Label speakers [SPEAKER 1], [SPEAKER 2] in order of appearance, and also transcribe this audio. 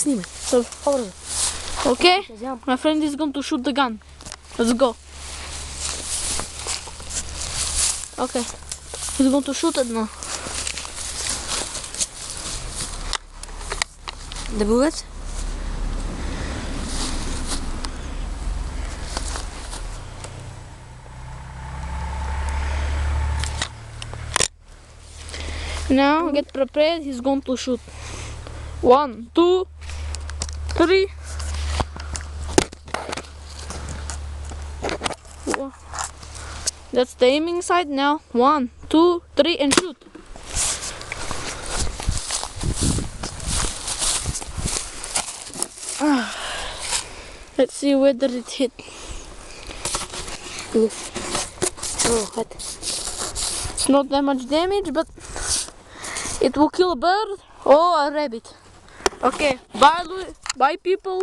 [SPEAKER 1] снимай. По-бързо.
[SPEAKER 2] Okay, my friend is going to shoot the gun. Let's go. Okay, he's going to shoot it now.
[SPEAKER 1] The bullet?
[SPEAKER 2] Now get prepared, he's going to shoot. 1, 2, 3. That's the aiming side now. 1, 2, 3 and shoot. Let's see whether it hit.
[SPEAKER 1] Oh, what?
[SPEAKER 2] It's not that much damage, but it will kill a bird or a rabbit. Okay, bye people.